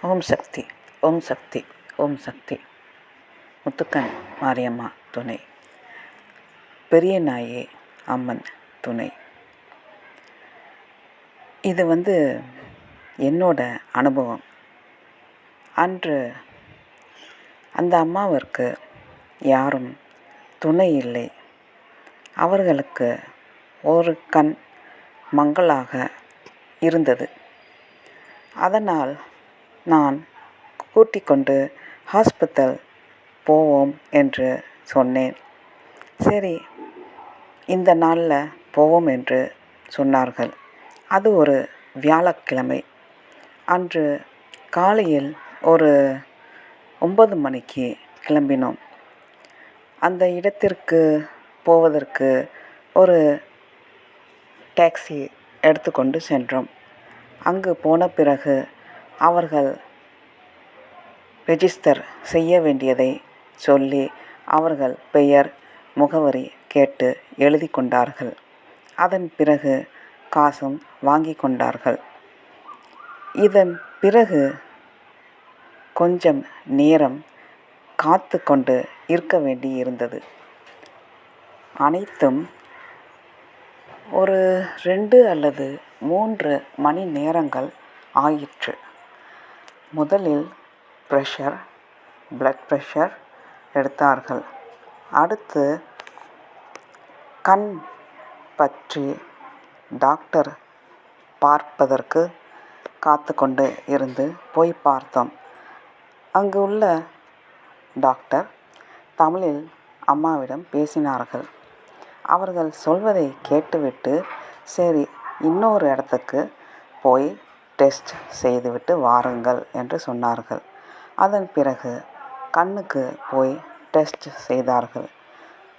ஓம் சக்தி, ஓம் சக்தி, ஓம் சக்தி. முத்துக்கண் மாரியம்மா துணை, பெரிய நாயி அம்மன் துணை. இது என்னோட அனுபவம். அன்று அந்த அம்மாவிற்கு யாரும் துணை இல்லை. அவர்களுக்கு ஒரு கண் மங்கலாக இருந்தது. அதனால் நான் கூட்டிக் கொண்டு ஹாஸ்பிட்டல் போவோம் என்று சொன்னேன். சரி, இந்த நாளில் போவோம் என்று சொன்னார்கள். அது ஒரு வியாழக்கிழமை. அன்று காலையில் ஒரு 9 மணிக்கு கிளம்பினோம். அந்த இடத்திற்கு போவதற்கு ஒரு டாக்ஸி எடுத்துக்கொண்டு சென்றோம். அங்கு போன பிறகு அவர்கள் ரெஜிஸ்டர் செய்ய வேண்டியதை சொல்லி அவர்கள் பெயர், முகவரி கேட்டு எழுதி கொண்டார்கள். அதன் பிறகு காசும் வாங்கி கொண்டார்கள். இதன் பிறகு கொஞ்சம் நேரம் காத்து கொண்டு இருக்க வேண்டி இருந்தது. அனைத்தும் ஒரு 2 அல்லது 3 மணி நேரங்கள் ஆயிற்று. முதலில் பிளட் ப்ரெஷர் எடுத்தார்கள். அடுத்து கண் பற்றி டாக்டர் பார்ப்பதற்கு காத்து கொண்டு இருந்து போய் பார்த்தோம். அங்கு உள்ள டாக்டர் தமிழில் அம்மாவிடம் பேசினார்கள். அவர்கள் சொல்வதை கேட்டுவிட்டு, சரி, இன்னொரு இடத்துக்கு போய் டெஸ்ட் செய்துவிட்டு வாருங்கள் என்று சொன்னார்கள். அதன் பிறகு கண்ணுக்கு போய் டெஸ்ட் செய்தார்கள்.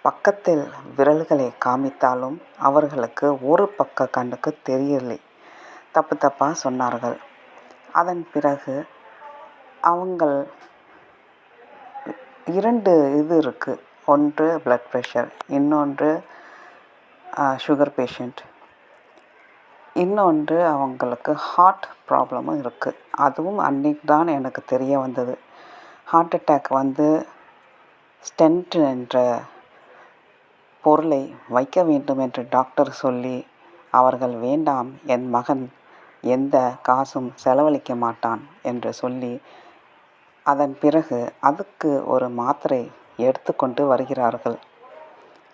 பக்கத்தில் விரல்களை காமித்தாலும் அவர்களுக்கு ஒரு பக்க கண்ணுக்கு தெரியலை. தப்பாக சொன்னார்கள். அதன் பிறகு அவங்கள் 2 இது இருக்குது. ஒன்று பிளட் ப்ரெஷர், இன்னொன்று சுகர் பேஷண்ட், இன்னொன்று அவங்களுக்கு ஹார்ட் ப்ராப்ளமும் இருக்குது. அதுவும் அன்றைக்கு தான் எனக்கு தெரிய வந்தது. ஹார்ட் அட்டாக் ஸ்டென்ட் என்ற பொருளை வைக்க வேண்டும் என்று டாக்டர் சொல்லி, அவர்கள் வேண்டாம், என் மகன் எந்த காசும் செலவழிக்க மாட்டான் என்று சொல்லி, அதன் பிறகு அதுக்கு ஒரு மாத்திரை எடுத்துக்கொண்டு வருகிறார்கள்.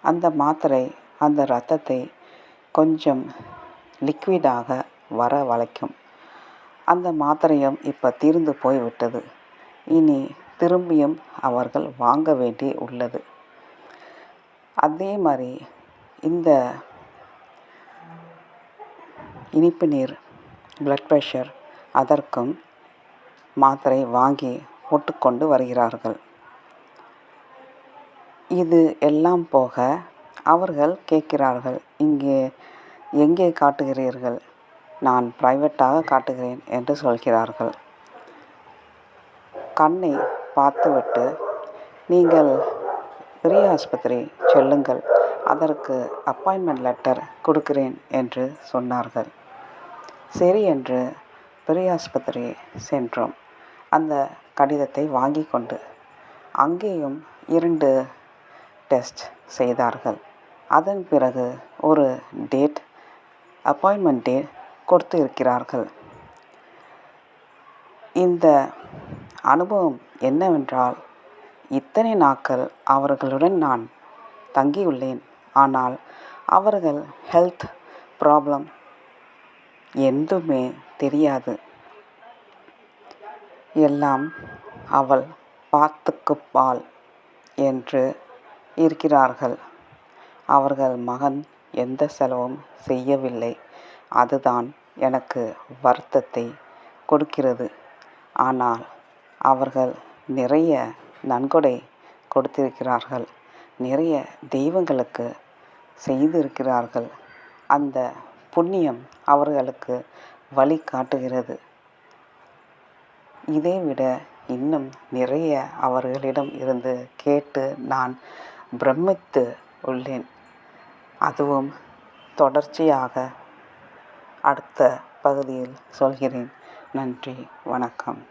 அந்த மாத்திரை அந்த இரத்தத்தை கொஞ்சம் லிக்விடாக வரவழைக்கும். அந்த மாத்திரையும் இப்போ தீர்ந்து போய்விட்டது. இனி திரும்பியும் அவர்கள் வாங்க வேண்டி உள்ளது. அதே மாதிரி இந்த இனிப்பு நீர், பிளட் ப்ரெஷர், அதற்கும் மாத்திரை வாங்கி போட்டுக்கொண்டு வருகிறார்கள். இது எல்லாம் போக அவர்கள் கேட்கிறார்கள், எங்கே காட்டுகிறீர்கள்? நான் பிரைவேட்டாக காட்டுகிறேன் என்று சொல்கிறார்கள். கண்ணை பார்த்துவிட்டு நீங்கள் பெரிய ஆஸ்பத்திரி செல்லுங்கள், அதற்கு அப்பாயின்மெண்ட் லெட்டர் கொடுக்கிறேன் என்று சொன்னார்கள். சரி என்று பெரிய ஆஸ்பத்திரி சென்றோம். அந்த கடிதத்தை வாங்கி கொண்டு அங்கேயும் 2 டெஸ்ட் செய்தார்கள். அதன் பிறகு ஒரு அப்பாயின்மெண்ட் டேட் கொடுத்து இருக்கிறார்கள். இந்த அனுபவம் என்னவென்றால், இத்தனை நாட்கள் அவர்களுடன் நான் தங்கியுள்ளேன். ஆனால் அவர்கள் ஹெல்த் ப்ராப்ளம் எதுவுமே தெரியாது. எல்லாம் அவள் பார்த்துக்குப்பாள் என்று இருக்கிறார்கள். அவர்கள் மகன் எந்த செலவும் செய்யவில்லை. அதுதான் எனக்கு வருத்தத்தை கொடுக்கிறது. ஆனால் அவர்கள் நிறைய நன்கொடை கொடுத்திருக்கிறார்கள். நிறைய தெய்வங்களுக்கு செய்திருக்கிறார்கள். அந்த புண்ணியம் அவர்களுக்கு வழி காட்டுகிறது. இதைவிட இன்னும் நிறைய அவர்களிடம் இருந்து கேட்டு நான் பிரமித்து உள்ளேன். அதுவும் தொடர்ச்சியாக அடுத்த பகுதியில் சொல்கிறேன். நன்றி, வணக்கம்.